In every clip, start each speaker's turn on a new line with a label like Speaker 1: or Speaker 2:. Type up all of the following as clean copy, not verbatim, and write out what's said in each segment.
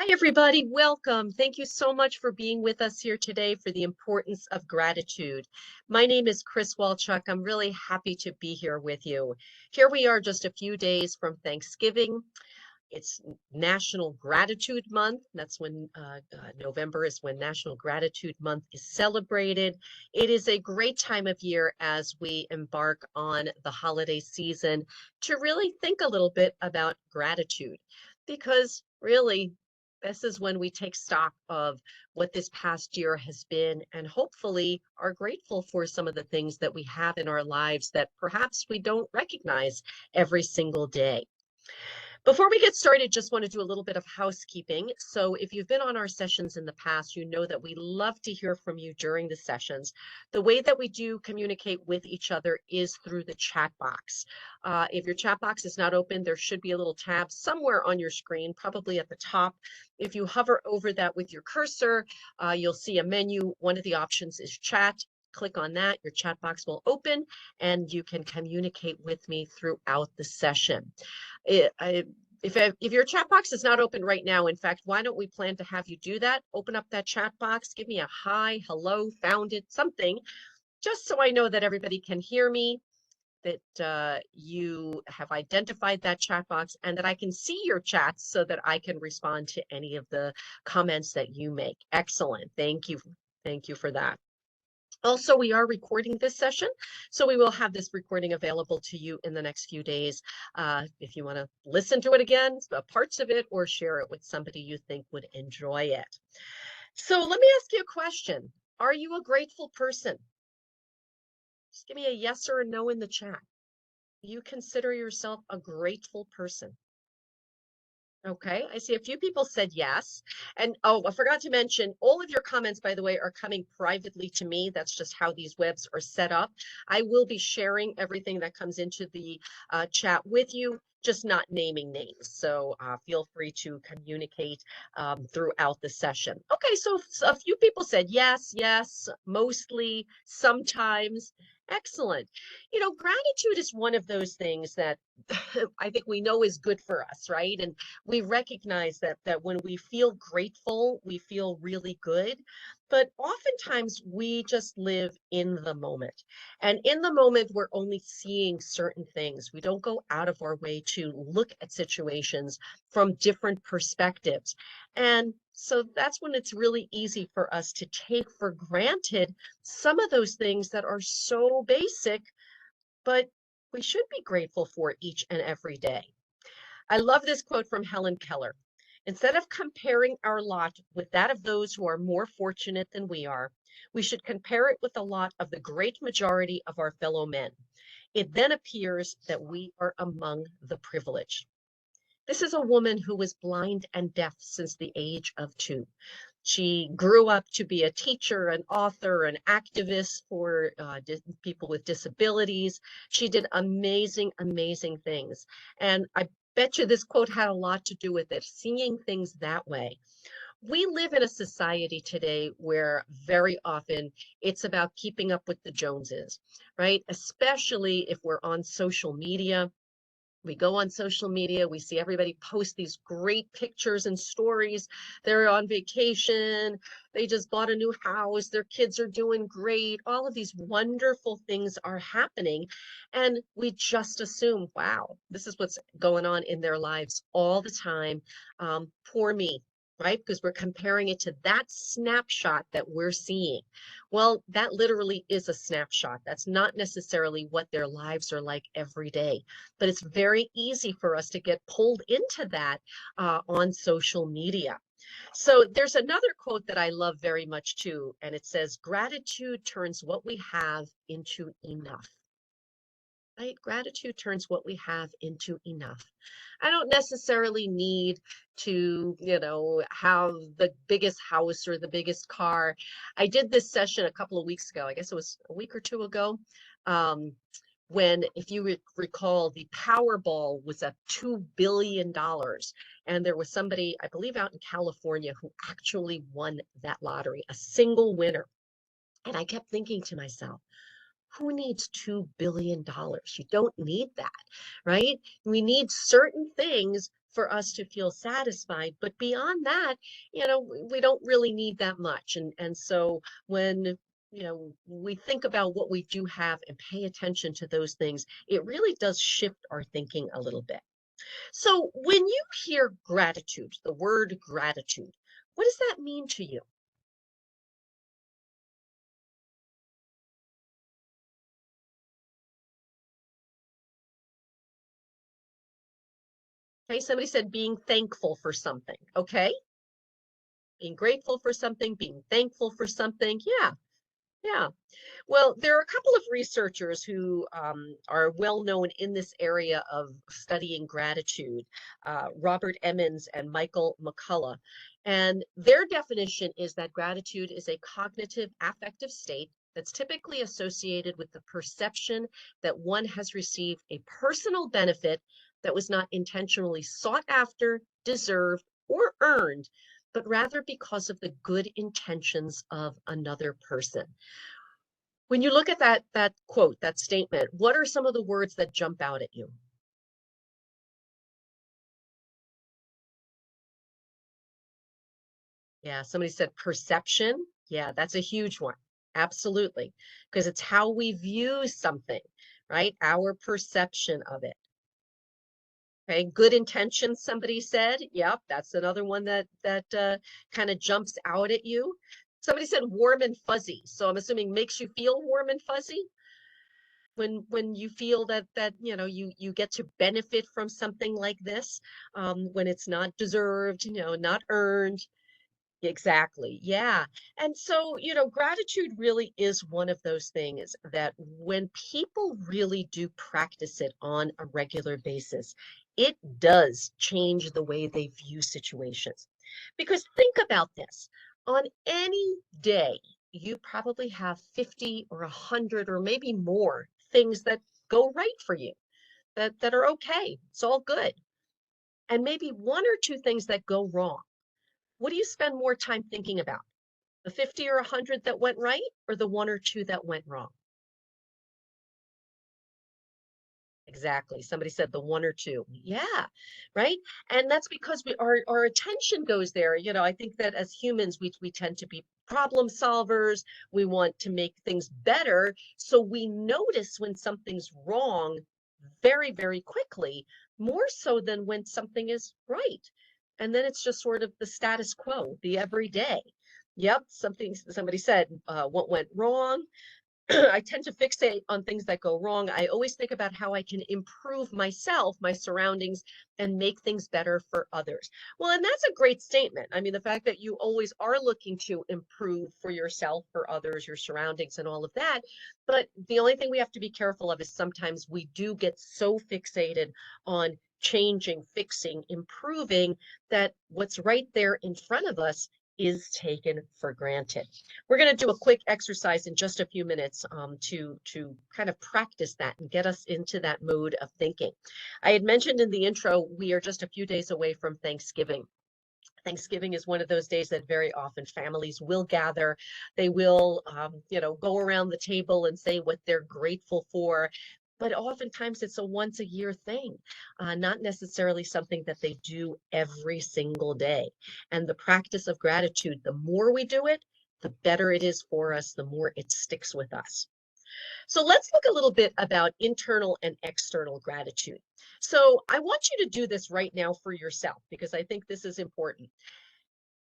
Speaker 1: Hi, everybody. Welcome. Thank you so much for being with us here today for the importance of gratitude. My name is Chris Walchuk. I'm really happy to be here with you. Here we are just a few days from Thanksgiving. It's National Gratitude Month. That's when November is when National Gratitude Month is celebrated. It is a great time of year as we embark on the holiday season to really think a little bit about gratitude because really this is when we take stock of what this past year has been and hopefully are grateful for some of the things that we have in our lives that perhaps we don't recognize every single day. Before we get started, just want to do a little bit of housekeeping. So if you've been on our sessions in the past, you know that we love to hear from you during the sessions. The way that we do communicate with each other is through the chat box. If your chat box is not open, there should be a little tab somewhere on your screen, probably at the top. If you hover over that with your cursor, you'll see a menu. One of the options is chat. Click on that, your chat box will open, and you can communicate with me throughout the session. If your chat box is not open right now, in fact, why don't we plan to have you do that? Open up that chat box, give me a hi, hello, found it, something, just so I know that everybody can hear me, that you have identified that chat box, and that I can see your chats so that I can respond to any of the comments that you make. Excellent. Thank you. Thank you for that. Also, we are recording this session, so we will have this recording available to you in the next few days. If you want to listen to it again, parts of it, or share it with somebody you think would enjoy it. So let me ask you a question. Are you a grateful person? Just give me a yes or a no in the chat. You consider yourself a grateful person? Okay, I see a few people said yes. And oh, I forgot to mention, all of your comments, by the way, are coming privately to me. That's just how these webs are set up. I will be sharing everything that comes into the chat with you, just not naming names. So feel free to communicate throughout the session. Okay, so a few people said yes, yes, mostly, sometimes. Excellent. You know, gratitude is one of those things that I think we know is good for us, right? And we recognize that when we feel grateful, we feel really good. But oftentimes we just live in the moment. And in the moment, we're only seeing certain things. We don't go out of our way to look at situations from different perspectives. And so that's when it's really easy for us to take for granted some of those things that are so basic, but we should be grateful for each and every day. I love this quote from Helen Keller. Instead of comparing our lot with that of those who are more fortunate than we are, we should compare it with the lot of the great majority of our fellow men. It then appears that we are among the privileged. This is a woman who was blind and deaf since the age of 2. She grew up to be a teacher, an author, an activist for people with disabilities. She did amazing, amazing things. And I bet you this quote had a lot to do with it, seeing things that way. We live in a society today where very often it's about keeping up with the Joneses, right? Especially if we're on social media. We go on social media, we see everybody post these great pictures and stories. They're on vacation, they just bought a new house, their kids are doing great. All of these wonderful things are happening. And we just assume, wow, this is what's going on in their lives all the time. Poor me, right? Because we're comparing it to that snapshot that we're seeing. Well, that literally is a snapshot. That's not necessarily what their lives are like every day, but it's very easy for us to get pulled into that on social media. So there's another quote that I love very much too, and it says, gratitude turns what we have into enough. Right? Gratitude turns what we have into enough. I don't necessarily need to, have the biggest house or the biggest car. I did this session a couple of weeks ago. I guess it was a week or two ago. When, if you recall, the Powerball was at $2 billion. And there was somebody, I believe, out in California who actually won that lottery, a single winner. And I kept thinking to myself, who needs $2 billion? You don't need that, right? We need certain things for us to feel satisfied. But beyond that, we don't really need that much. And so when we think about what we do have and pay attention to those things, it really does shift our thinking a little bit. So when you hear gratitude, the word gratitude, what does that mean to you? Okay, somebody said being thankful for something. Okay, being grateful for something, being thankful for something. Yeah, yeah. Well, there are a couple of researchers who are well known in this area of studying gratitude, Robert Emmons and Michael McCullough. And their definition is that gratitude is a cognitive affective state that's typically associated with the perception that one has received a personal benefit that was not intentionally sought after, deserved, or earned, but rather because of the good intentions of another person. When you look at that quote, that statement, what are some of the words that jump out at you? Yeah, somebody said perception. Yeah, that's a huge one. Absolutely. Because it's how we view something, right? Our perception of it. Okay, good intentions, somebody said. Yep, that's another one that kind of jumps out at you. Somebody said warm and fuzzy. So I'm assuming makes you feel warm and fuzzy when you feel that you get to benefit from something like this, when it's not deserved, not earned. Exactly. Yeah. And so, gratitude really is one of those things that when people really do practice it on a regular basis, it does change the way they view situations. Because think about this, on any day, you probably have 50 or 100 or maybe more things that go right for you, that are okay. It's all good. And maybe one or two things that go wrong. What do you spend more time thinking about? The 50 or 100 that went right, or the one or two that went wrong? Exactly. Somebody said the one or two. Yeah, right. And that's because our attention goes there. I think that as humans, we tend to be problem solvers. We want to make things better. So we notice when something's wrong very, very quickly, more so than when something is right. And then it's just sort of the status quo, the everyday. Yep, somebody said, what went wrong? I tend to fixate on things that go wrong. I always think about how I can improve myself, my surroundings, and make things better for others. Well, and that's a great statement. I mean, the fact that you always are looking to improve for yourself, for others, your surroundings, and all of that. But the only thing we have to be careful of is sometimes we do get so fixated on changing, fixing, improving that what's right there in front of us is taken for granted. We're going to do a quick exercise in just a few minutes, to kind of practice that and get us into that mode of thinking. I had mentioned in the intro, we are just a few days away from Thanksgiving. Thanksgiving is one of those days that very often families will gather. They will, go around the table and say what they're grateful for. But oftentimes it's a once a year thing, not necessarily something that they do every single day. And the practice of gratitude, the more we do it, the better it is for us, the more it sticks with us. So let's look a little bit about internal and external gratitude. So I want you to do this right now for yourself because I think this is important.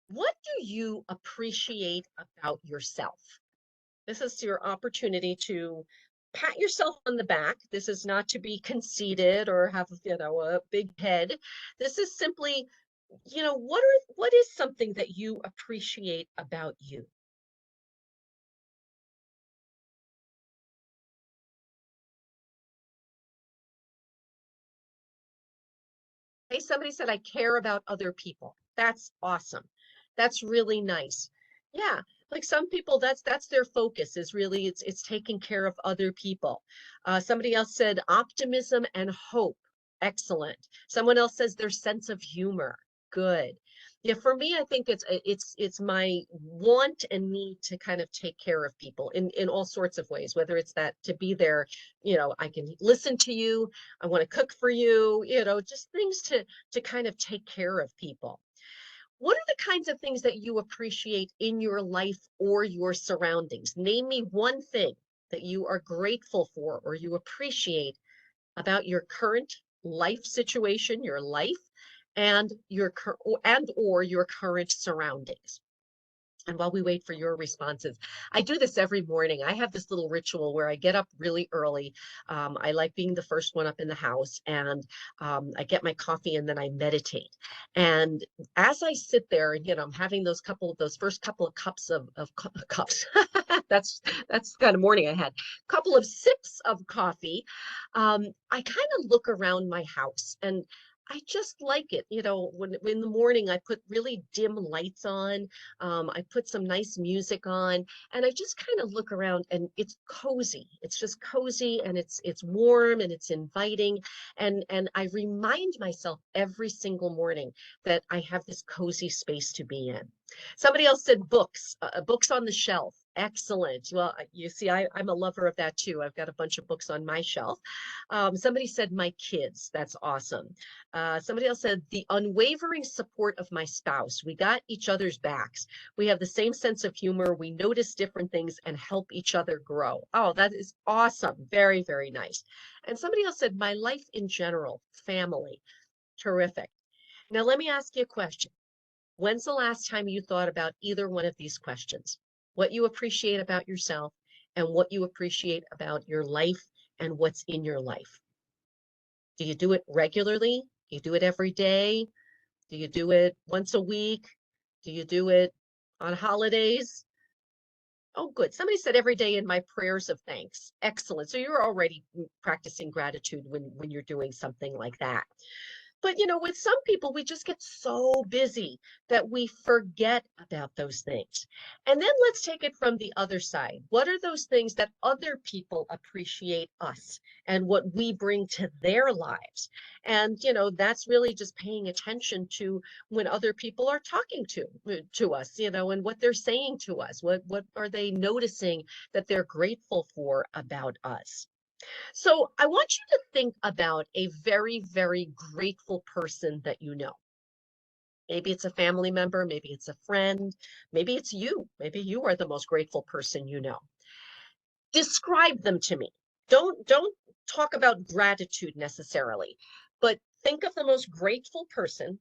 Speaker 1: What do you appreciate about yourself? This is your opportunity to pat yourself on the back. This is not to be conceited or have, a big head. This is simply, what is something that you appreciate about you? Hey, somebody said, I care about other people. That's awesome. That's really nice. Yeah, like some people, that's their focus is really it's taking care of other people. Somebody else said optimism and hope. Excellent. Someone else says their sense of humor. good. Yeah, for me, I think it's my want and need to kind of take care of people in all sorts of ways, whether it's that to be there, I can listen to you, I want to cook for you, just things to kind of take care of people. What are the kinds of things that you appreciate in your life or your surroundings? Name me one thing that you are grateful for or you appreciate about your current life situation, your life, and or your current surroundings. And while we wait for your responses, I do this every morning. I have this little ritual where I get up really early. I like being the first one up in the house, and I get my coffee and then I meditate. And as I sit there, and I'm having those first couple of cups of cups. that's the kind of morning I had. Couple of sips of coffee. I kind of look around my house and I just like it. When in the morning I put really dim lights on, I put some nice music on, and I just kind of look around and it's cozy. It's just cozy and it's warm and it's inviting. And I remind myself every single morning that I have this cozy space to be in. Somebody else said books, books on the shelf. Excellent. Well, you see, I'm a lover of that too. I've got a bunch of books on my shelf. Somebody said my kids. That's awesome. Somebody else said the unwavering support of my spouse. We got each other's backs. We have the same sense of humor. We notice different things and help each other grow. Oh, that is awesome. Very, very nice. And somebody else said my life in general, family. Terrific. Now, let me ask you a question. When's the last time you thought about either one of these questions? What you appreciate about yourself and what you appreciate about your life and what's in your life? Do you do it regularly? Do you do it every day? Do you do it once a week? Do you do it on holidays? Oh, good. Somebody said every day in my prayers of thanks. Excellent. So you're already practicing gratitude when you're doing something like that. But with some people, we just get so busy that we forget about those things. And then let's take it from the other side. What are those things that other people appreciate us and what we bring to their lives? And that's really just paying attention to when other people are talking to us, and what they're saying to us. What are they noticing that they're grateful for about us? So I want you to think about a very, very grateful person that you know. Maybe it's a family member, maybe it's a friend, maybe it's you. Maybe you are the most grateful person you know. Describe them to me. Don't talk about gratitude necessarily, but think of the most grateful person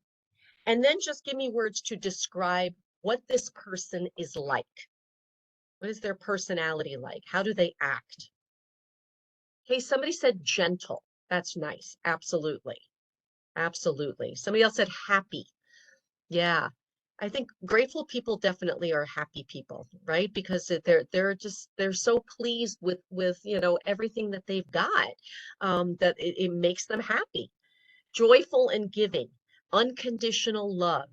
Speaker 1: and then just give me words to describe what this person is like. What is their personality like? How do they act? Hey, somebody said gentle. That's nice. Absolutely. Absolutely. Somebody else said happy. Yeah. I think grateful people definitely are happy people, right? Because they're so pleased with everything that they've got, that it makes them happy. Joyful and giving, unconditional love.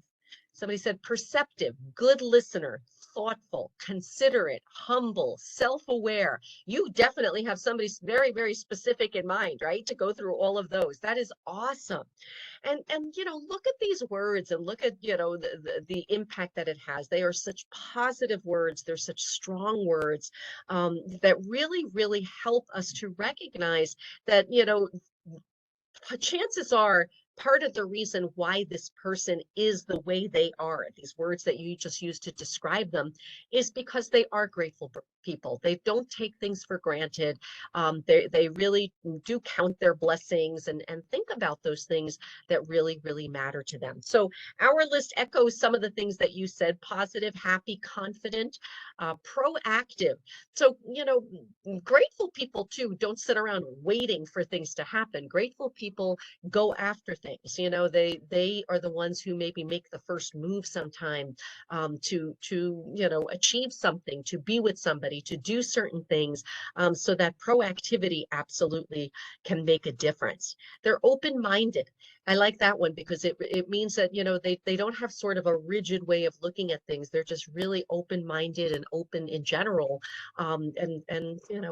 Speaker 1: Somebody said perceptive, good listener, thoughtful, considerate, humble, self-aware. You definitely have somebody very, very specific in mind, right? To go through all of those. That is awesome. And look at these words and look at, the impact that it has. They are such positive words. They're such strong words, that really, really help us to recognize that, chances are part of the reason why this person is the way they are, these words that you just used to describe them, is because they are grateful people. They don't take things for granted. They really do count their blessings and think about those things that really, really matter to them. So our list echoes some of the things that you said: positive, happy, confident, proactive. So, grateful people too don't sit around waiting for things to happen. Grateful people go after things. They are the ones who maybe make the first move sometime, to achieve something, to be with somebody. somebody to do certain things, so that proactivity absolutely can make a difference. They're open-minded. I like that one because it means that, they don't have sort of a rigid way of looking at things. They're just really open-minded and open in general. And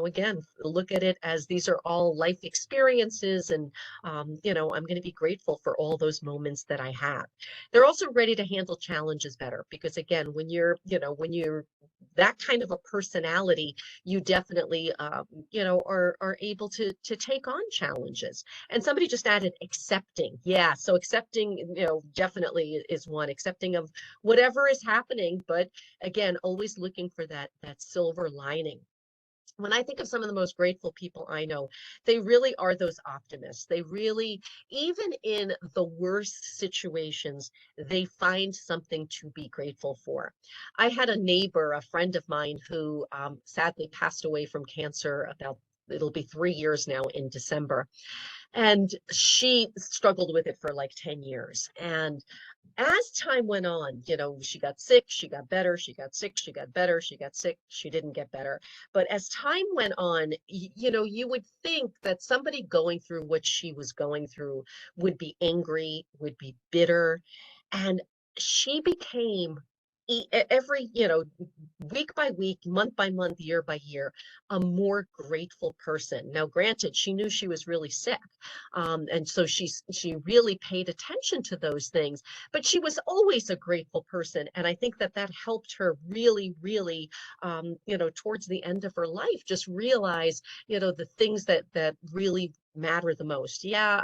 Speaker 1: again, look at it as these are all life experiences, and I'm going to be grateful for all those moments that I have. They're also ready to handle challenges better because again, when you're that kind of a personality, you definitely are able to take on challenges. And somebody just added accepting. Yeah, so accepting, definitely is one. Accepting of whatever is happening, but again, always looking for that silver lining. When I think of some of the most grateful people I know, they really are those optimists. They really, even in the worst situations, they find something to be grateful for. I had a neighbor, a friend of mine, who sadly passed away from cancer about, it'll be 3 years now in December. And she struggled with it for like 10 years. And as time went on, she got sick, she got better, she got sick, she got better, she got sick, she didn't get better. But as time went on, you would think that somebody going through what she was going through would be angry, would be bitter. And she became every, week by week, month by month, year by year, a more grateful person. Now, granted, she knew she was really sick. And so she really paid attention to those things, but she was always a grateful person. And I think that helped her really, really, towards the end of her life, just realize, the things that really matter the most. Yeah,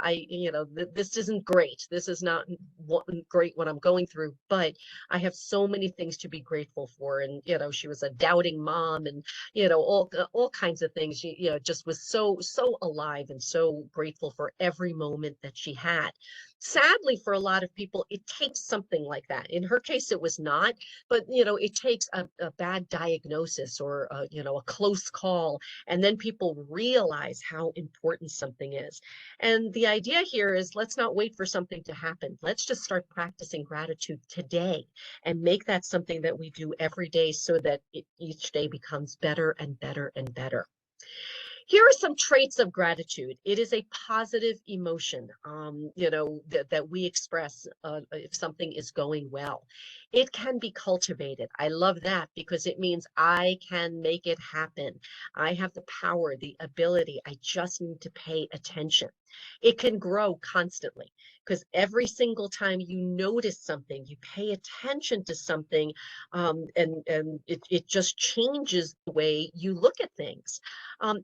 Speaker 1: this isn't great. This is not great what I'm going through, but I have so many things to be grateful for. And, she was a doubting mom, and, all kinds of things. She, just was so alive and so grateful for every moment that she had. Sadly, for a lot of people, it takes something like that. In her case, it was not, but it takes a bad diagnosis, or a close call, and then people realize how important something is. And the idea here is, let's not wait for something to happen. Let's just start practicing gratitude today and make that something that we do every day, so that each day becomes better and better and better. Here are some traits of gratitude. It is a positive emotion, that we express if something is going well. It can be cultivated. I love that because it means I can make it happen. I have the power, the ability. I just need to pay attention. It can grow constantly because every single time you notice something, you pay attention to something, and it just changes the way you look at things.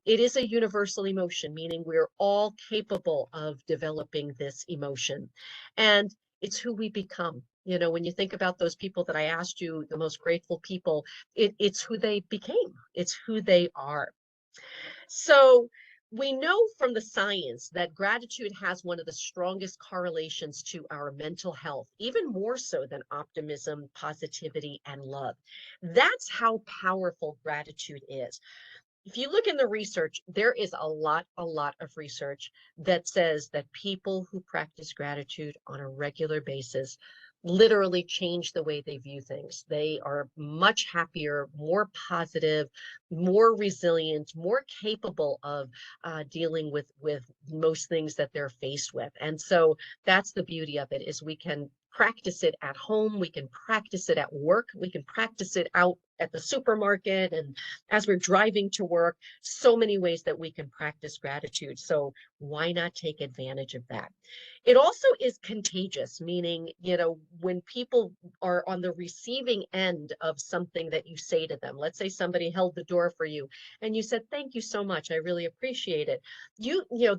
Speaker 1: It is a universal emotion, meaning we're all capable of developing this emotion. And it's who we become. When you think about those people that I asked you, the most grateful people, it's who they became, it's who they are. So we know from the science that gratitude has one of the strongest correlations to our mental health, even more so than optimism, positivity, and love. That's how powerful gratitude is. If you look in the research, there is a lot of research that says that people who practice gratitude on a regular basis literally change the way they view things. They are much happier, more positive, more resilient, more capable of dealing with most things that they're faced with. And so that's the beauty of it, is we can practice it at home, we can practice it at work, we can practice it out at the supermarket, and as we're driving to work, so many ways that we can practice gratitude. So why not take advantage of that? It also is contagious, meaning, when people are on the receiving end of something that you say to them, let's say somebody held the door for you and you said, thank you so much, I really appreciate it.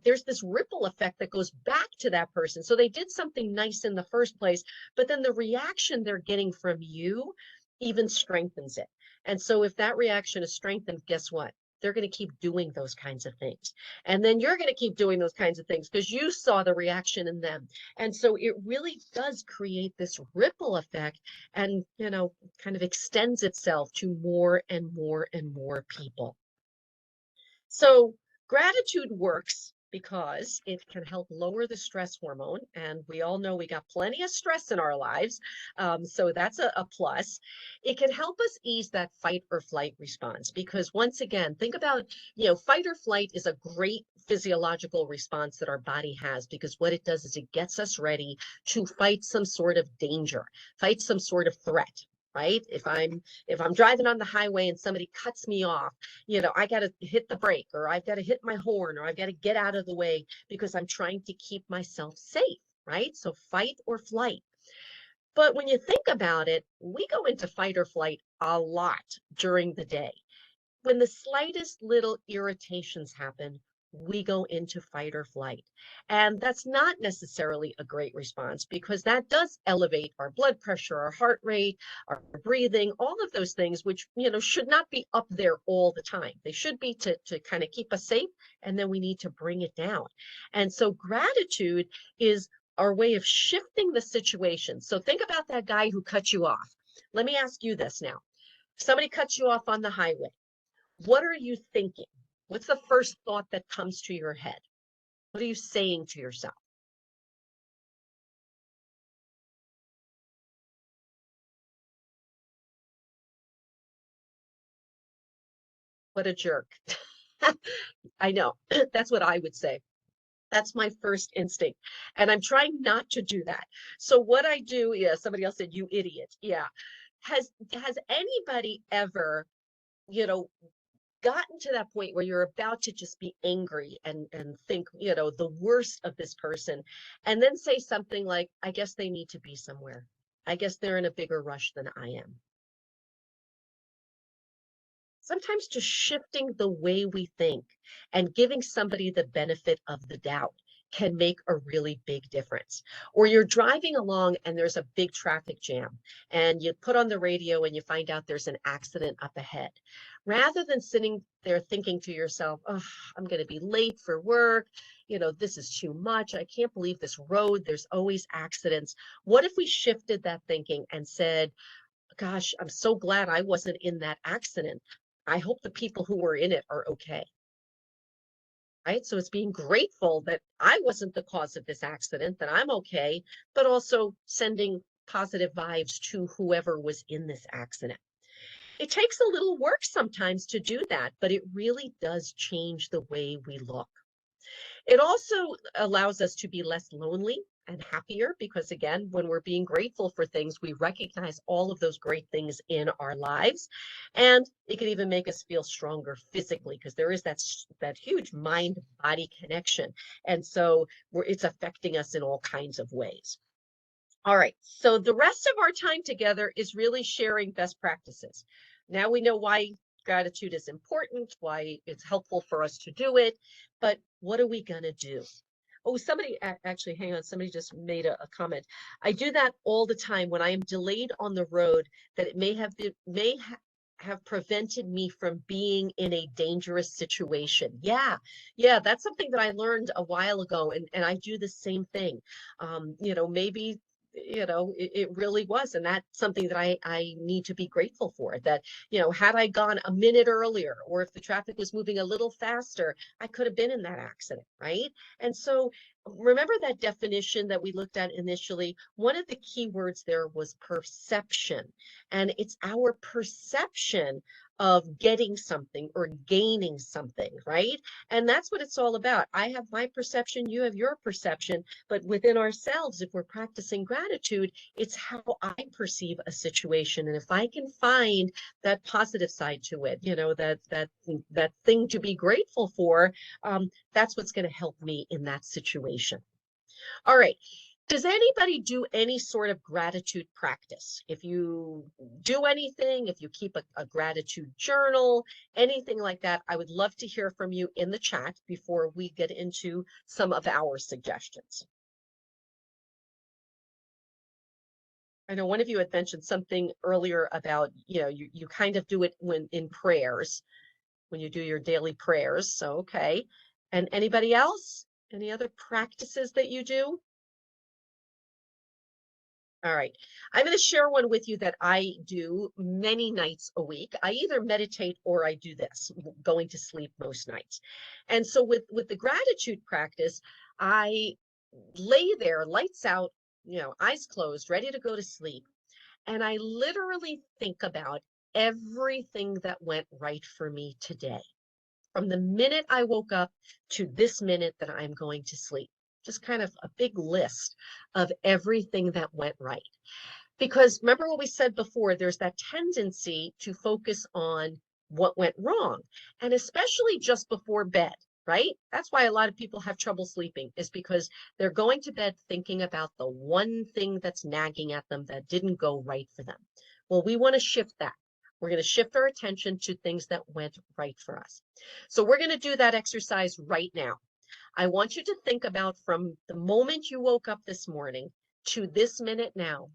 Speaker 1: There's this ripple effect that goes back to that person. So they did something nice in the first place, but then the reaction they're getting from you even strengthens it. And so if that reaction is strengthened, guess what? They're going to keep doing those kinds of things. And then you're going to keep doing those kinds of things because you saw the reaction in them. And so it really does create this ripple effect, and, kind of extends itself to more and more and more people. So gratitude works because it can help lower the stress hormone. And we all know we got plenty of stress in our lives. So that's a plus. It can help us ease that fight or flight response because once again, think about, fight or flight is a great physiological response that our body has because what it does is it gets us ready to fight some sort of danger, fight some sort of threat. Right? If I'm driving on the highway and somebody cuts me off, I got to hit the brake or I've got to hit my horn or I've got to get out of the way because I'm trying to keep myself safe, right? So fight or flight. But when you think about it, we go into fight or flight a lot during the day. When the slightest little irritations happen, we go into fight or flight. And that's not necessarily a great response because that does elevate our blood pressure, our heart rate, our breathing, all of those things, which, should not be up there all the time. They should be to kind of keep us safe, and then we need to bring it down. And so gratitude is our way of shifting the situation. So think about that guy who cut you off. Let me ask you this now. Somebody cuts you off on the highway. What are you thinking? What's the first thought that comes to your head? What are you saying to yourself? What a jerk. I know. That's what I would say. That's my first instinct. And I'm trying not to do that. So what I do, yeah, somebody else said, you idiot. Yeah. Has anybody ever, you know, gotten to that point where you're about to just be angry and think, the worst of this person, and then say something like, I guess they need to be somewhere. I guess they're in a bigger rush than I am. Sometimes just shifting the way we think and giving somebody the benefit of the doubt can make a really big difference. Or you're driving along and there's a big traffic jam and you put on the radio and you find out there's an accident up ahead. Rather than sitting there thinking to yourself, oh, I'm going to be late for work. This is too much. I can't believe this road. There's always accidents. What if we shifted that thinking and said, gosh, I'm so glad I wasn't in that accident. I hope the people who were in it are okay. Right. So it's being grateful that I wasn't the cause of this accident, that I'm okay, but also sending positive vibes to whoever was in this accident. It takes a little work sometimes to do that, but it really does change the way we look. It also allows us to be less lonely and happier because, again, when we're being grateful for things, we recognize all of those great things in our lives. And it can even make us feel stronger physically because there is that huge mind body connection. And so it's affecting us in all kinds of ways. All right, so the rest of our time together is really sharing best practices. Now we know why gratitude is important, why it's helpful for us to do it, but what are we going to do? Oh, somebody actually, hang on, somebody just made a comment. I do that all the time when I am delayed on the road, that it have prevented me from being in a dangerous situation. Yeah, that's something that I learned a while ago, and I do the same thing. Maybe it really was, and that's something that I need to be grateful for, that had I gone a minute earlier or if the traffic was moving a little faster, I could have been in that accident, right? And so remember that definition that we looked at initially. One of the key words there was perception, and it's our perception of getting something or gaining something, right? And that's what it's all about. I have my perception, you have your perception, but within ourselves, if we're practicing gratitude, it's how I perceive a situation. And if I can find that positive side to it, that thing to be grateful for, that's what's going to help me in that situation. All right. Does anybody do any sort of gratitude practice? If you do anything, if you keep a gratitude journal, anything like that, I would love to hear from you in the chat before we get into some of our suggestions. I know one of you had mentioned something earlier about, you kind of do it when in prayers, when you do your daily prayers. So, okay. And anybody else? Any other practices that you do? All right. I'm going to share one with you that I do many nights a week. I either meditate or I do this, going to sleep most nights. And so with the gratitude practice, I lay there, lights out, eyes closed, ready to go to sleep. And I literally think about everything that went right for me today, from the minute I woke up to this minute that I'm going to sleep. Just kind of a big list of everything that went right. Because remember what we said before, there's that tendency to focus on what went wrong, and especially just before bed, right? That's why a lot of people have trouble sleeping, is because they're going to bed thinking about the one thing that's nagging at them that didn't go right for them. Well, we want to shift that. We're going to shift our attention to things that went right for us. So we're going to do that exercise right now. I want you to think about, from the moment you woke up this morning to this minute now,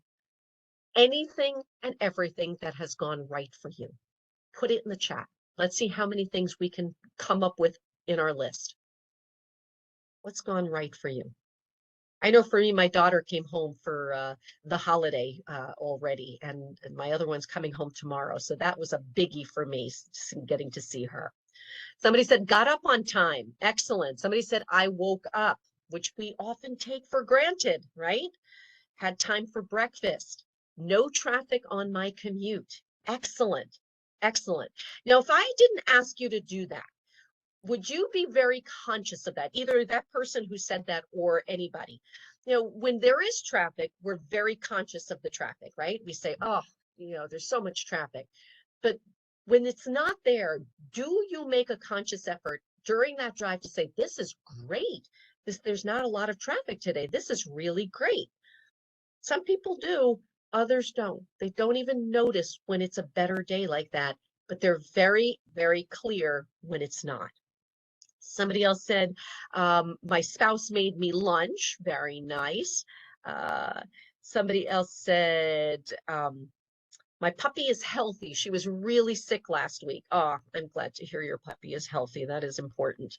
Speaker 1: anything and everything that has gone right for you. Put it in the chat. Let's see how many things we can come up with in our list. What's gone right for you? I know for me, my daughter came home for the holiday already, and my other one's coming home tomorrow. So that was a biggie for me, getting to see her. Somebody said, got up on time. Excellent. Somebody said, I woke up, which we often take for granted, right? Had time for breakfast. No traffic on my commute. Excellent. Excellent. Now, if I didn't ask you to do that, would you be very conscious of that? Either that person who said that or anybody. When there is traffic, we're very conscious of the traffic, right? We say, oh, there's so much traffic. But when it's not there, do you make a conscious effort during that drive to say, this is great. There's not a lot of traffic today. This is really great. Some people do, others don't. They don't even notice when it's a better day like that, but they're very, very clear when it's not. Somebody else said, my spouse made me lunch. Very nice. Somebody else said, my puppy is healthy. She was really sick last week. Oh, I'm glad to hear your puppy is healthy. That is important.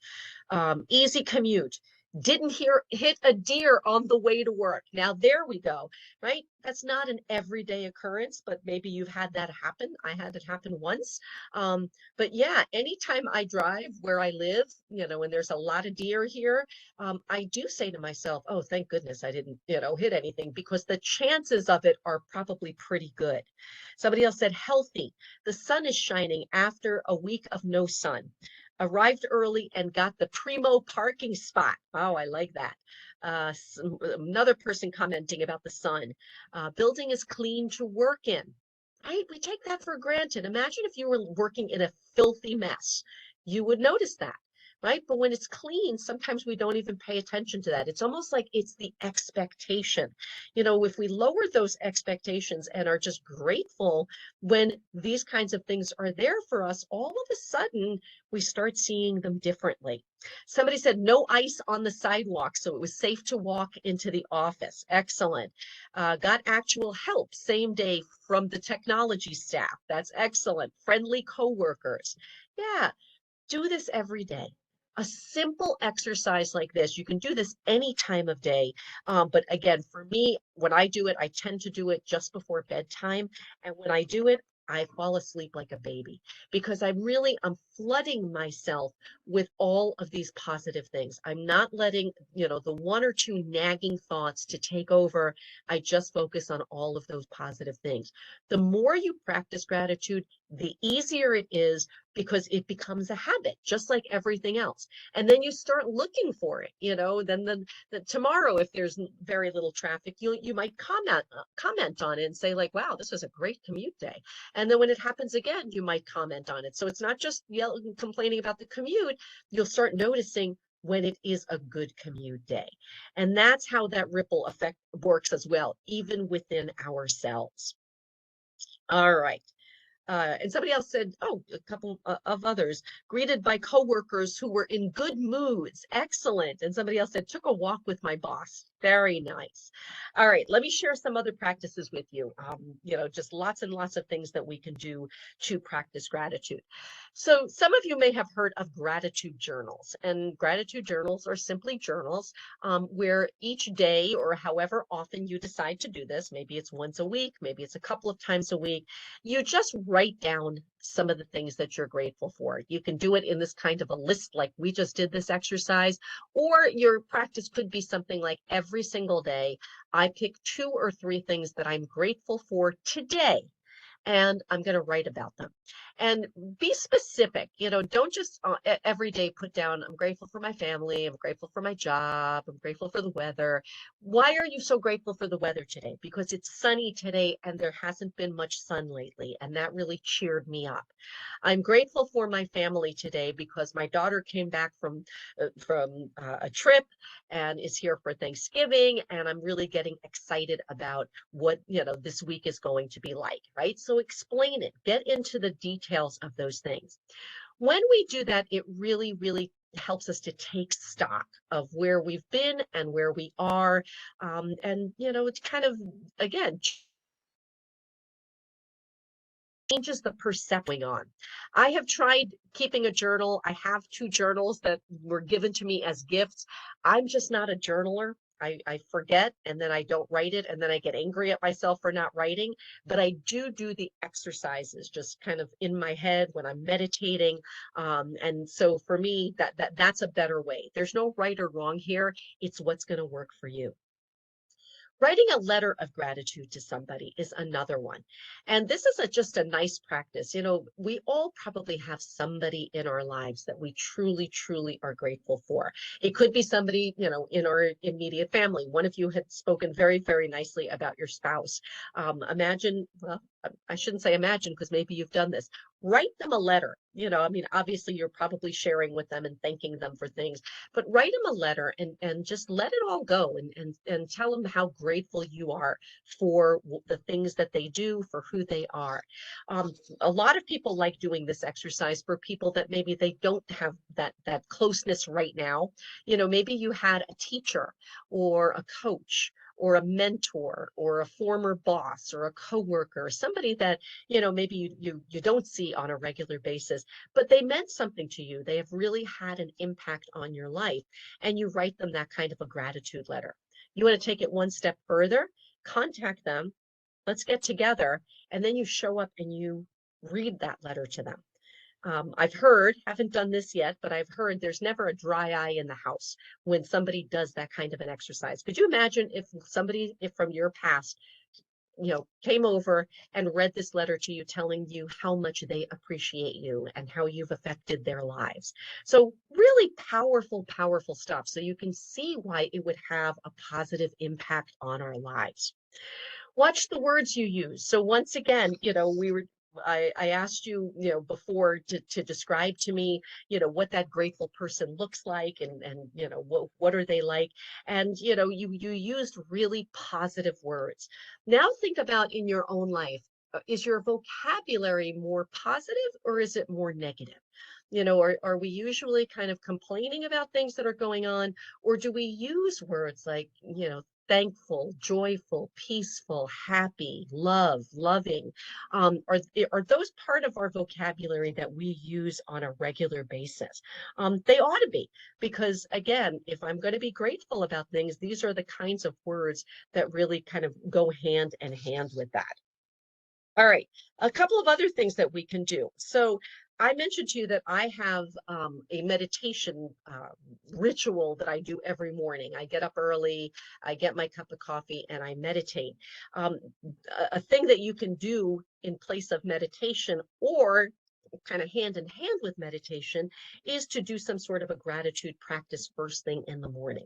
Speaker 1: Easy commute. Didn't hit a deer on the way to work. Now there we go, right? That's not an everyday occurrence, but maybe you've had that happen. I had it happen once. But yeah, anytime I drive where I live, and there's a lot of deer here, I do say to myself, oh, thank goodness I didn't, hit anything, because the chances of it are probably pretty good. Somebody else said healthy. The sun is shining after a week of no sun. Arrived early and got the primo parking spot. Oh, I like that. Another person commenting about the sun. Building is clean to work in. Right? We take that for granted. Imagine if you were working in a filthy mess. You would notice that, right? But when it's clean, sometimes we don't even pay attention to that. It's almost like it's the expectation. If we lower those expectations and are just grateful when these kinds of things are there for us, all of a sudden we start seeing them differently. Somebody said no ice on the sidewalk, so it was safe to walk into the office. Excellent. Got actual help same day from the technology staff. That's excellent. Friendly coworkers. Yeah, do this every day. A simple exercise like this, you can do this any time of day. But again, for me, when I do it, I tend to do it just before bedtime. And when I do it, I fall asleep like a baby, because I'm flooding myself with all of these positive things. I'm not letting, the one or two nagging thoughts to take over. I just focus on all of those positive things. The more you practice gratitude, the easier it is, because it becomes a habit, just like everything else. And then you start looking for it, then the tomorrow, if there's very little traffic, you might comment on it and say, like, wow, this was a great commute day. And then when it happens again, you might comment on it. So it's not just complaining about the commute. You'll start noticing when it is a good commute day. And that's how that ripple effect works as well, even within ourselves. All right. And somebody else said, oh, a couple of others, greeted by coworkers who were in good moods. Excellent. And somebody else said, took a walk with my boss. Very nice. All right, let me share some other practices with you. Just lots and lots of things that we can do to practice gratitude. So, some of you may have heard of gratitude journals, and gratitude journals are simply journals where each day or however often you decide to do this, maybe it's once a week, maybe it's a couple of times a week, you just write down some of the things that you're grateful for. You can do it in this kind of a list like we just did this exercise, or your practice could be something like every single day, I pick two or three things that I'm grateful for today and I'm going to write about them. And be specific, don't just every day put down, I'm grateful for my family, I'm grateful for my job, I'm grateful for the weather. Why are you so grateful for the weather today? Because it's sunny today and there hasn't been much sun lately, and that really cheered me up. I'm grateful for my family today because my daughter came back from a trip and is here for Thanksgiving, and I'm really getting excited about what this week is going to be like, right? So explain it, get into the details of those things. When we do that, it really, really helps us to take stock of where we've been and where we are. And it's kind of, again, changes the perception going on. I have tried keeping a journal. I have two journals that were given to me as gifts. I'm just not a journaler. I forget and then I don't write it and then I get angry at myself for not writing. But I do the exercises just kind of in my head when I'm meditating. And so for me, that's a better way. There's no right or wrong here. It's what's going to work for you. Writing a letter of gratitude to somebody is another one. And this is just a nice practice. We all probably have somebody in our lives that we truly, truly are grateful for. It could be somebody, in our immediate family. One of you had spoken very, very nicely about your spouse. Imagine, well, I shouldn't say imagine because maybe you've done this. Write them a letter. I mean, obviously you're probably sharing with them and thanking them for things, but write them a letter and just let it all go and tell them how grateful you are for the things that they do, for who they are. Um, a lot of people like doing this exercise for people that maybe they don't have that closeness right now. Maybe you had a teacher or a coach or a mentor or a former boss or a coworker, somebody that maybe you don't see on a regular basis, but they meant something to you. They have really had an impact on your life, and you write them that kind of a gratitude letter. You want to take it one step further, contact them, let's get together, and then you show up and you read that letter to them. I've heard, haven't done this yet, but I've heard there's never a dry eye in the house when somebody does that kind of an exercise. Could you imagine if somebody if from your past came over and read this letter to you telling you how much they appreciate you and how you've affected their lives? So really powerful, powerful stuff. So you can see why it would have a positive impact on our lives. Watch the words you use. So once again, I asked you, before to describe to me, what that grateful person looks like and what are they like? And you used really positive words. Now think about in your own life, is your vocabulary more positive or is it more negative? Are we usually kind of complaining about things that are going on, or do we use words like, thankful, joyful, peaceful, happy, loving? Are those part of our vocabulary that we use on a regular basis? They ought to be, because again, if I'm going to be grateful about things, these are the kinds of words that really kind of go hand in hand with that. All right, a couple of other things that we can do. So I mentioned to you that I have a meditation ritual that I do every morning. I get up early, I get my cup of coffee, and I meditate. Um, a thing that you can do in place of meditation or kind of hand in hand with meditation is to do some sort of a gratitude practice first thing in the morning.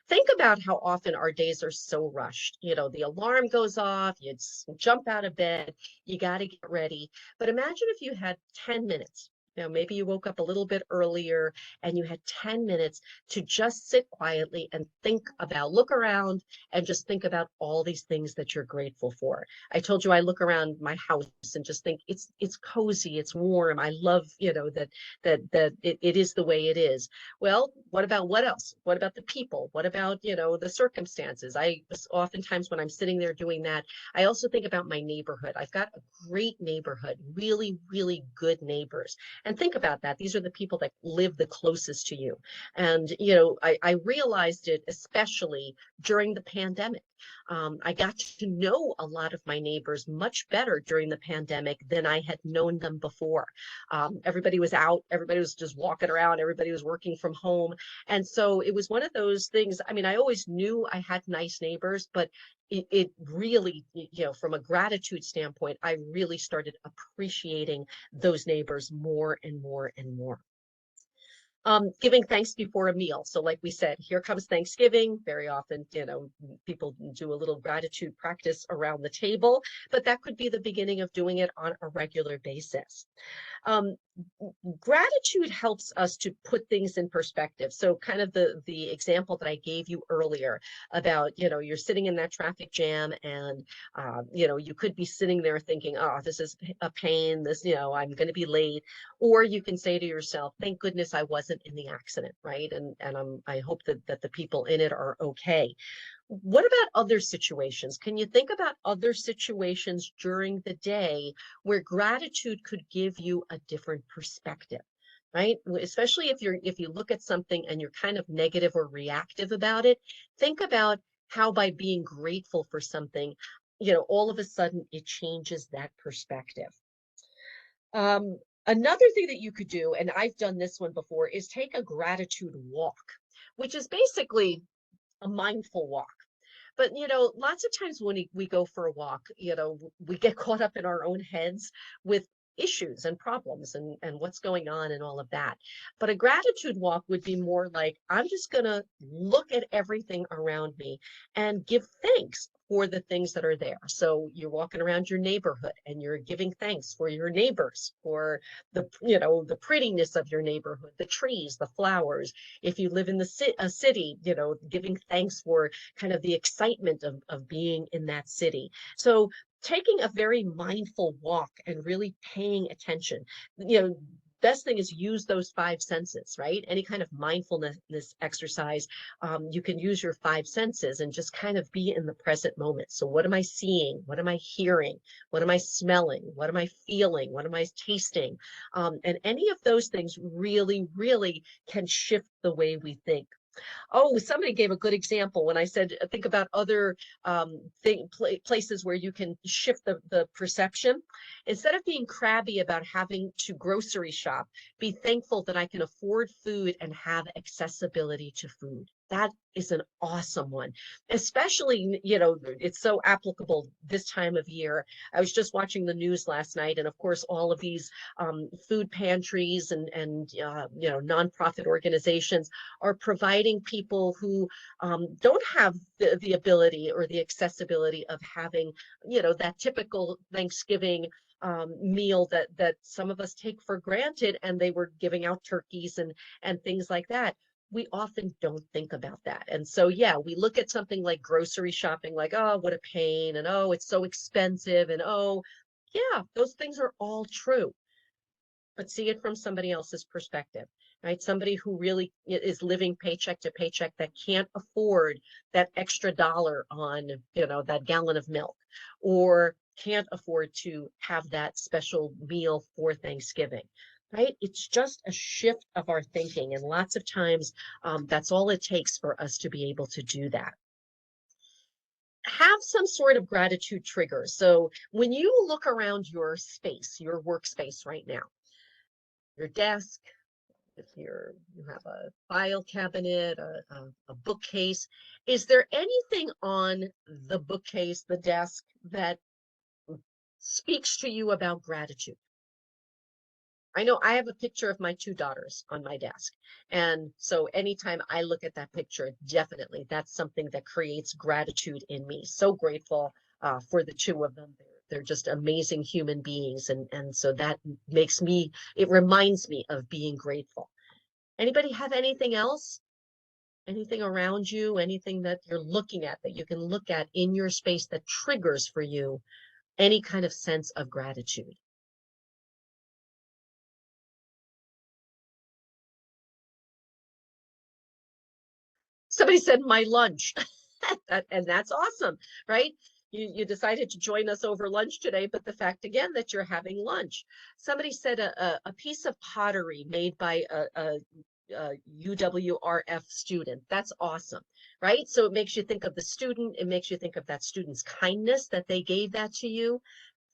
Speaker 1: Think about how often our days are so rushed. The alarm goes off, you jump out of bed, you got to get ready. But imagine if you had 10 minutes Maybe you woke up a little bit earlier and you had 10 minutes to just sit quietly and look around and just think about all these things that you're grateful for. I told you I look around my house and just think it's cozy, it's warm. I love, that it is the way it is. Well, what else? What about the people? What about, the circumstances? Oftentimes when I'm sitting there doing that, I also think about my neighborhood. I've got a great neighborhood, really, really good neighbors. And think about that. These are the people that live the closest to you. And, I realized it especially during the pandemic. I got to know a lot of my neighbors much better during the pandemic than I had known them before. Everybody was out, everybody was just walking around, everybody was working from home. And so it was one of those things. I mean, I always knew I had nice neighbors, but it really, from a gratitude standpoint, I really started appreciating those neighbors more and more and more. Giving thanks before a meal. So like we said, here comes Thanksgiving. Very often, people do a little gratitude practice around the table, but that could be the beginning of doing it on a regular basis. Um, Gratitude helps us to put things in perspective. So kind of the example that I gave you earlier about, you're sitting in that traffic jam and, you could be sitting there thinking, oh, this is a pain, I'm going to be late. Or you can say to yourself, thank goodness I wasn't in the accident, right? And I hope that the people in it are okay. What about other situations? Can you think about other situations during the day where gratitude could give you a different perspective, right? Especially if you look at something and you're kind of negative or reactive about it, think about how by being grateful for something, all of a sudden it changes that perspective. Um, Another thing that you could do, and I've done this one before, is take a gratitude walk, which is basically a mindful walk. But, lots of times when we go for a walk, we get caught up in our own heads with issues and problems and what's going on and all of that. But a gratitude walk would be more like, I'm just going to look at everything around me and give thanks for the things that are there. So you're walking around your neighborhood and you're giving thanks for your neighbors, for the prettiness of your neighborhood, the trees, the flowers. If you live in a city, giving thanks for kind of the excitement of being in that city. So taking a very mindful walk and really paying attention, best thing is use those five senses, right? Any kind of mindfulness exercise, you can use your five senses and just kind of be in the present moment. So what am I seeing? What am I hearing? What am I smelling? What am I feeling? What am I tasting? And any of those things really, really can shift the way we think. Oh, somebody gave a good example when I said, think about other places where you can shift the perception. Instead of being crabby about having to grocery shop, be thankful that I can afford food and have accessibility to food. That is an awesome one, especially, it's so applicable this time of year. I was just watching the news last night, and of course, all of these food pantries and nonprofit organizations are providing people who don't have the ability or the accessibility of having, that typical Thanksgiving meal that some of us take for granted, and they were giving out turkeys and things like that. We often don't think about that. And so, yeah, we look at something like grocery shopping, like, oh, what a pain, and oh, it's so expensive, and oh, yeah, those things are all true, but see it from somebody else's perspective, right? Somebody who really is living paycheck to paycheck that can't afford that extra dollar on, that gallon of milk, or can't afford to have that special meal for Thanksgiving. Right? It's just a shift of our thinking. And lots of times, that's all it takes for us to be able to do that. Have some sort of gratitude trigger. So when you look around your space, your workspace right now, your desk, if you have a file cabinet, a bookcase, is there anything on the bookcase, the desk, that speaks to you about gratitude? I know I have a picture of my two daughters on my desk. And so anytime I look at that picture, definitely that's something that creates gratitude in me. So grateful for the two of them. They're just amazing human beings. And so that makes me, it reminds me of being grateful. Anybody have anything else? Anything around you, anything that you're looking at that you can look at in your space that triggers for you any kind of sense of gratitude? Somebody said my lunch. And that's awesome, right? You decided to join us over lunch today, but the fact again that you're having lunch. Somebody said a piece of pottery made by a UWRF student. That's awesome, right? So it makes you think of the student. It makes you think of that student's kindness that they gave that to you.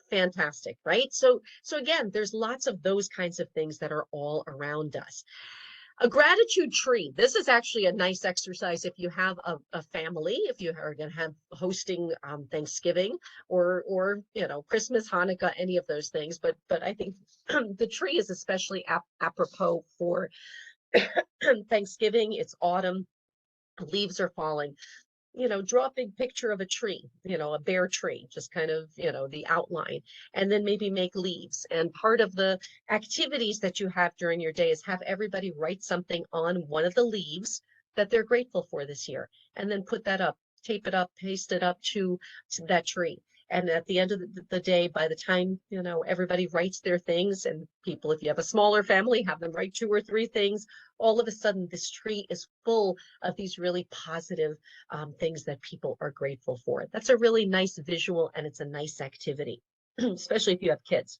Speaker 1: Fantastic, right? So again, there's lots of those kinds of things that are all around us. A gratitude tree. This is actually a nice exercise if you have a family, if you are going to have hosting Thanksgiving or Christmas, Hanukkah, any of those things. But I think the tree is especially apropos for Thanksgiving. It's autumn, leaves are falling. Draw a big picture of a tree, a bare tree, just kind of, the outline, and then maybe make leaves. And part of the activities that you have during your day is have everybody write something on one of the leaves that they're grateful for this year, and then put that up, tape it up, paste it up to that tree. And at the end of the day, by the time, everybody writes their things, and people, if you have a smaller family, have them write 2 or 3 things, all of a sudden this tree is full of these really positive things that people are grateful for. That's a really nice visual and it's a nice activity, especially if you have kids.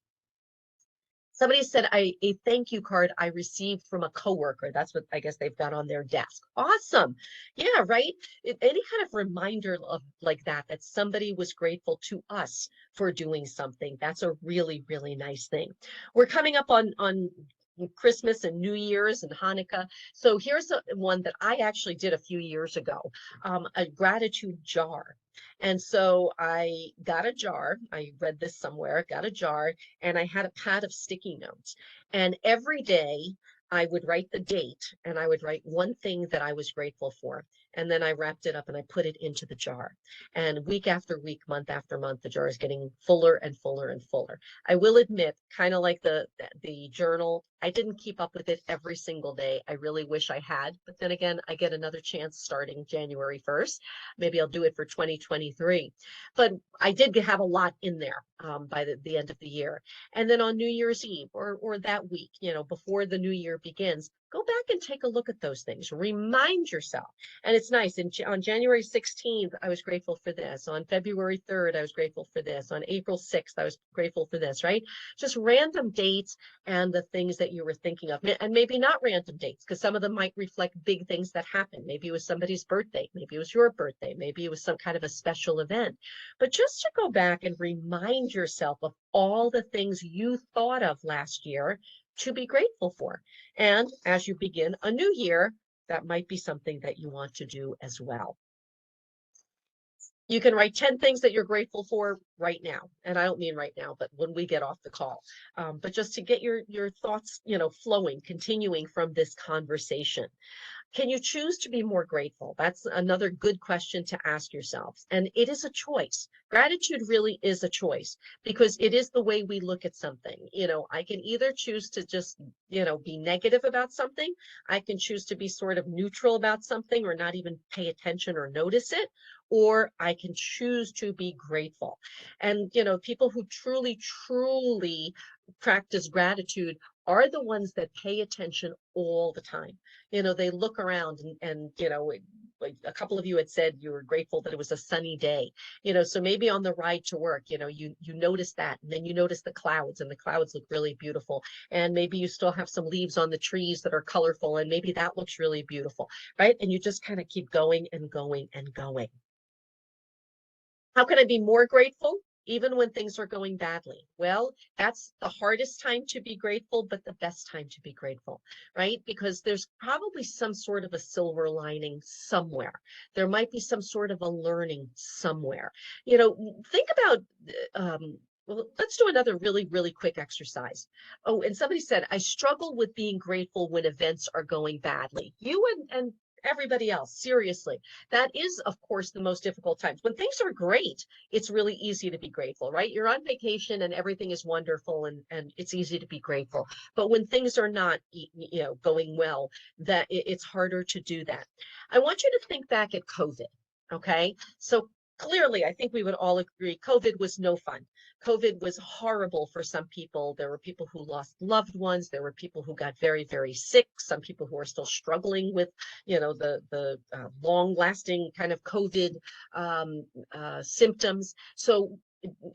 Speaker 1: Somebody said a thank you card I received from a coworker. That's what I guess they've got on their desk. Awesome. Yeah, right. Any kind of reminder of like that somebody was grateful to us for doing something. That's a really, really nice thing. We're coming up on Christmas and New Year's and Hanukkah. So here's one that I actually did a few years ago, a gratitude jar. And so I got a jar. I read this somewhere, got a jar, and I had a pad of sticky notes. And every day I would write the date and I would write one thing that I was grateful for. And then I wrapped it up and I put it into the jar. And week after week, month after month, the jar is getting fuller and fuller and fuller. I will admit, kind of like the journal, I didn't keep up with it every single day. I really wish I had. But then again, I get another chance starting January 1st. Maybe I'll do it for 2023. But I did have a lot in there by the end of the year. And then on New Year's Eve or that week, before the new year begins, go back and take a look at those things. Remind yourself. And it's nice. On January 16th, I was grateful for this. On February 3rd, I was grateful for this. On April 6th, I was grateful for this, right? Just random dates and the things that you were thinking of. And maybe not random dates, because some of them might reflect big things that happened. Maybe it was somebody's birthday. Maybe it was your birthday. Maybe it was some kind of a special event. But just to go back and remind yourself of all the things you thought of last year to be grateful for. And as you begin a new year, that might be something that you want to do as well. You can write 10 things that you're grateful for right now. And I don't mean right now, but when we get off the call. But just to get your thoughts, flowing, continuing from this conversation. Can you choose to be more grateful? That's another good question to ask yourselves. And it is a choice. Gratitude really is a choice because it is the way we look at something. I can either choose to just, be negative about something. I can choose to be sort of neutral about something or not even pay attention or notice it. Or I can choose to be grateful. And, people who truly, truly practice gratitude are the ones that pay attention all the time. They look around and like a couple of you had said you were grateful that it was a sunny day. So maybe on the ride to work, you notice that, and then you notice the clouds, and the clouds look really beautiful. And maybe you still have some leaves on the trees that are colorful, and maybe that looks really beautiful, right? And you just kind of keep going and going and going. How can I be more grateful? Even when things are going badly. Well, that's the hardest time to be grateful, but the best time to be grateful, right? Because there's probably some sort of a silver lining somewhere. There might be some sort of a learning somewhere. Think about, well, let's do another really, really quick exercise. Oh, and somebody said, I struggle with being grateful when events are going badly. You everybody else. Seriously, that is, of course, the most difficult times. When things are great, it's really easy to be grateful, right? You're on vacation and everything is wonderful, and it's easy to be grateful. But when things are not, going well, that it's harder to do that. I want you to think back at COVID. Okay, so clearly, I think we would all agree COVID was no fun. COVID was horrible for some people. There were people who lost loved ones. There were people who got very, very sick. Some people who are still struggling with, the long-lasting kind of COVID symptoms. So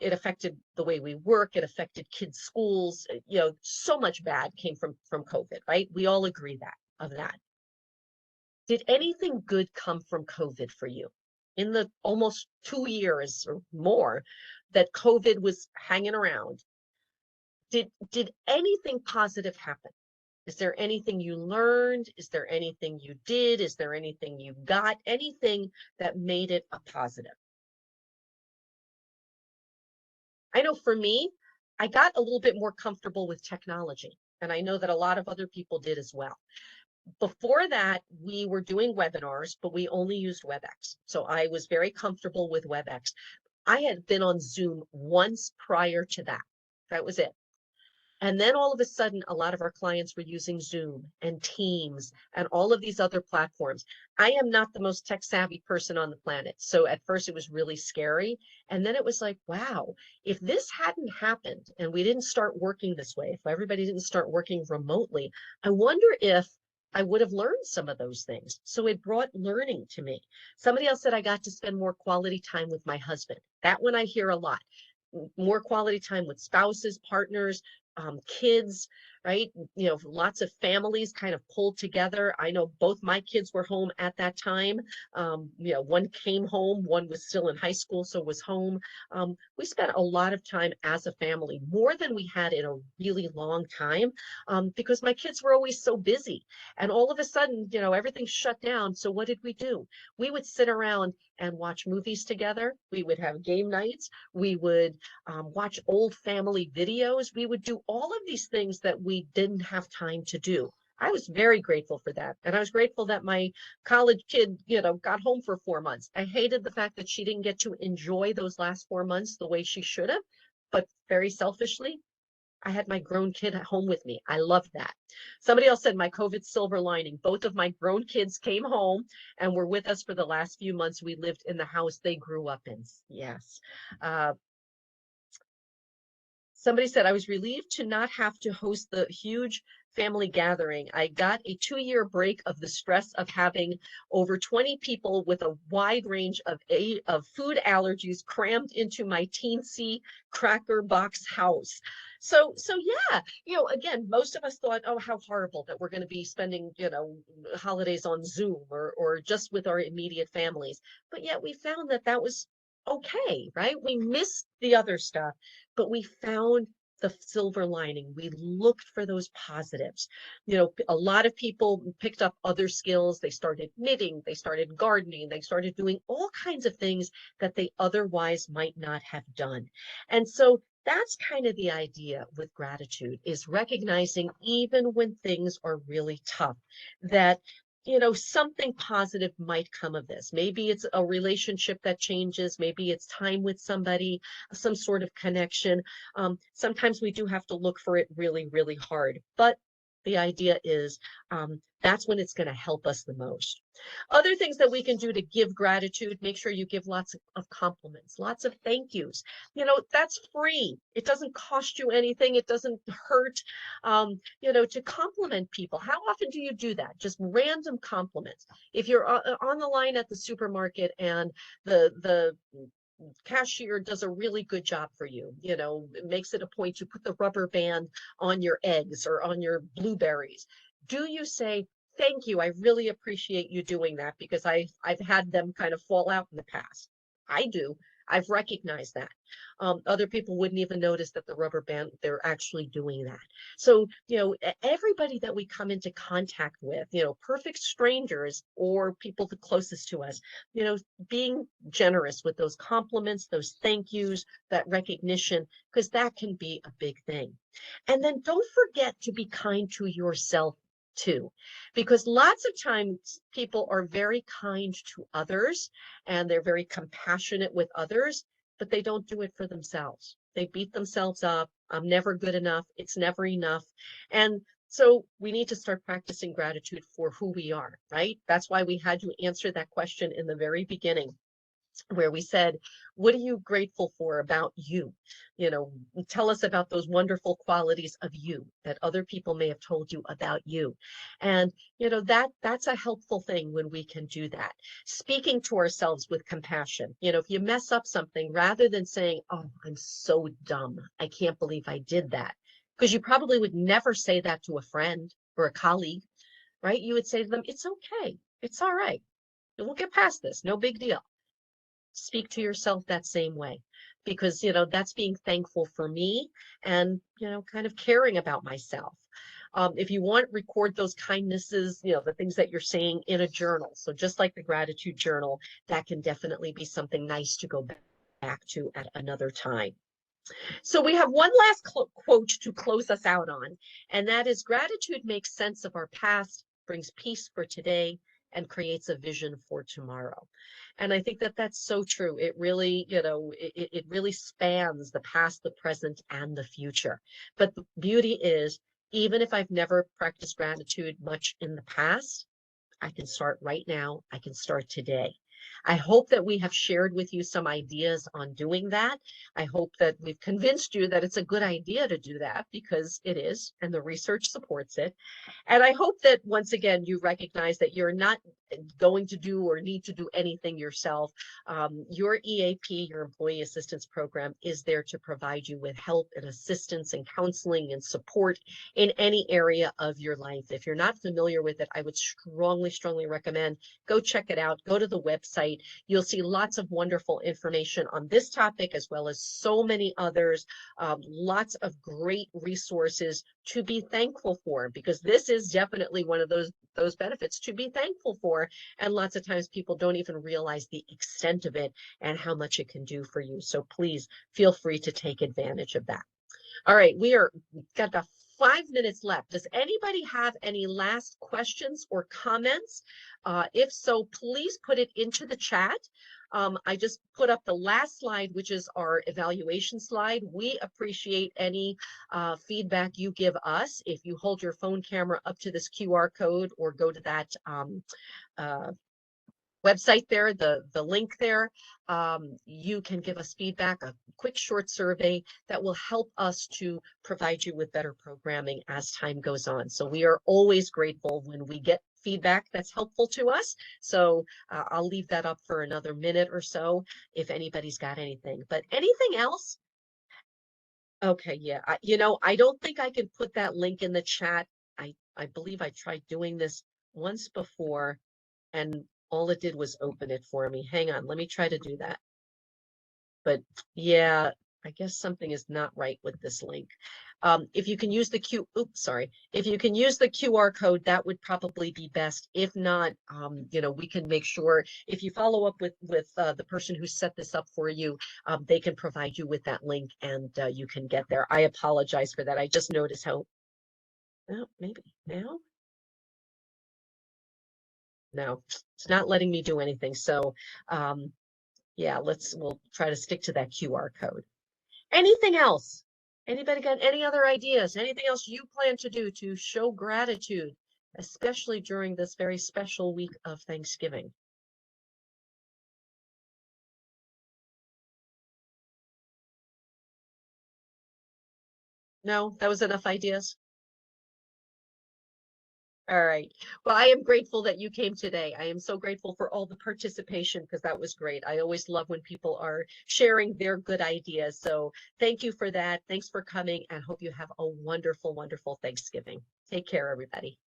Speaker 1: it affected the way we work. It affected kids' schools. So much bad came from COVID, right? We all agree of that. Did anything good come from COVID for you? In the almost 2 years or more that COVID was hanging around, did anything positive happen? Is there anything you learned? Is there anything you did? Is there anything you got? Anything that made it a positive? I know for me, I got a little bit more comfortable with technology, and I know that a lot of other people did as well. Before that, we were doing webinars, but we only used WebEx. So I was very comfortable with WebEx. I had been on Zoom once prior to that. That was it. And then all of a sudden, a lot of our clients were using Zoom and Teams and all of these other platforms. I am not the most tech savvy person on the planet. So at first it was really scary. And then it was like, wow, if this hadn't happened and we didn't start working this way, if everybody didn't start working remotely, I wonder if I would have learned some of those things. So it brought learning to me. Somebody else said I got to spend more quality time with my husband. That one I hear a lot. More quality time with spouses, partners, kids, right? Lots of families kind of pulled together. I know both my kids were home at that time. One came home, one was still in high school, so was home. We spent a lot of time as a family, more than we had in a really long time, because my kids were always so busy. And all of a sudden, everything shut down. So what did we do? We would sit around and watch movies together. We would have game nights. We would watch old family videos. We would do all of these things that we didn't have time to do. I was very grateful for that. And I was grateful that my college kid, got home for 4 months. I hated the fact that she didn't get to enjoy those last 4 months the way she should have. But very selfishly, I had my grown kid at home with me. I loved that. Somebody else said my COVID silver lining. Both of my grown kids came home and were with us for the last few months. We lived in the house they grew up in. Yes. Uh, Somebody said, I was relieved to not have to host the huge family gathering. I got a 2-year break of the stress of having over 20 people with a wide range of food allergies crammed into my teensy cracker box house. So yeah, again, most of us thought, oh, how horrible that we're going to be spending, holidays on Zoom or just with our immediate families. But yet we found that was okay, right? We missed the other stuff, but we found the silver lining. We looked for those positives. A lot of people picked up other skills. They started knitting, they started gardening, they started doing all kinds of things that they otherwise might not have done. And so that's kind of the idea with gratitude, is recognizing even when things are really tough, that something positive might come of this. Maybe it's a relationship that changes. Maybe it's time with somebody, some sort of connection. Sometimes we do have to look for it really, really hard. But the idea is that's when it's going to help us the most. Other things that we can do to give gratitude: make sure you give lots of compliments, lots of thank yous. That's free. It doesn't cost you anything. It doesn't hurt, to compliment people. How often do you do that? Just random compliments. If you're on the line at the supermarket and the cashier does a really good job for you, makes it a point to put the rubber band on your eggs or on your blueberries, do you say, thank you, I really appreciate you doing that, because I've had them kind of fall out in the past? I do. I've recognized that. Other people wouldn't even notice that the rubber band, they're actually doing that. So, everybody that we come into contact with, perfect strangers or people the closest to us, being generous with those compliments, those thank yous, that recognition, because that can be a big thing. And then don't forget to be kind to yourself too, because lots of times people are very kind to others and they're very compassionate with others, but they don't do it for themselves. They beat themselves up. I'm never good enough. It's never enough. And so we need to start practicing gratitude for who we are, right? That's why we had you answer that question in the very beginning, where we said, what are you grateful for about you? You know, tell us about those wonderful qualities of you that other people may have told you about you. And, that's a helpful thing when we can do that. Speaking to ourselves with compassion. If you mess up something, rather than saying, oh, I'm so dumb, I can't believe I did that. Because you probably would never say that to a friend or a colleague, right? You would say to them, it's okay. It's all right. We'll get past this. No big deal. Speak to yourself that same way, because that's being thankful for me and kind of caring about myself. If you want, record those kindnesses, the things that you're saying in a journal. So just like the gratitude journal, that can definitely be something nice to go back to at another time. So we have one last quote to close us out on, and that is, gratitude makes sense of our past, brings peace for today, and creates a vision for tomorrow. And I think that that's so true. It really, it really spans the past, the present, and the future. But the beauty is, even if I've never practiced gratitude much in the past, I can start right now. I can start today. I hope that we have shared with you some ideas on doing that. I hope that we've convinced you that it's a good idea to do that, because it is, and the research supports it. And I hope that once again, you recognize that you're not going to do or need to do anything yourself. Your EAP, your Employee Assistance Program, is there to provide you with help and assistance and counseling and support in any area of your life. If you're not familiar with it, I would strongly, strongly recommend go check it out. Go to the website. You'll see lots of wonderful information on this topic, as well as so many others. Lots of great resources to be thankful for, because this is definitely one of those benefits to be thankful for. And lots of times people don't even realize the extent of it and how much it can do for you. So please feel free to take advantage of that. All right, we've got about 5 minutes left. Does anybody have any last questions or comments? If so, please put it into the chat. I just put up the last slide, which is our evaluation slide. We appreciate any feedback you give us. If you hold your phone camera up to this QR code or go to that website there, the link there, you can give us feedback, a quick short survey that will help us to provide you with better programming as time goes on. So we are always grateful when we get feedback that's helpful to us. So I'll leave that up for another minute or so if anybody's got anything. But anything else? Okay, yeah. I don't think I can put that link in the chat. I believe I tried doing this once before, and all it did was open it for me. Hang on, let me try to do that. But yeah, I guess something is not right with this link. If you can use the If you can use the QR code, that would probably be best. If not, we can make sure, if you follow up with the person who set this up for you, they can provide you with that link, and you can get there. I apologize for that. I just noticed how, oh, maybe now? No, it's not letting me do anything. So, yeah, we'll try to stick to that QR code. Anything else? Anybody got any other ideas? Anything else you plan to do to show gratitude, especially during this very special week of Thanksgiving? No, that was enough ideas. All right. Well, I am grateful that you came today. I am so grateful for all the participation, because that was great. I always love when people are sharing their good ideas. So thank you for that. Thanks for coming, and hope you have a wonderful, wonderful Thanksgiving. Take care, everybody.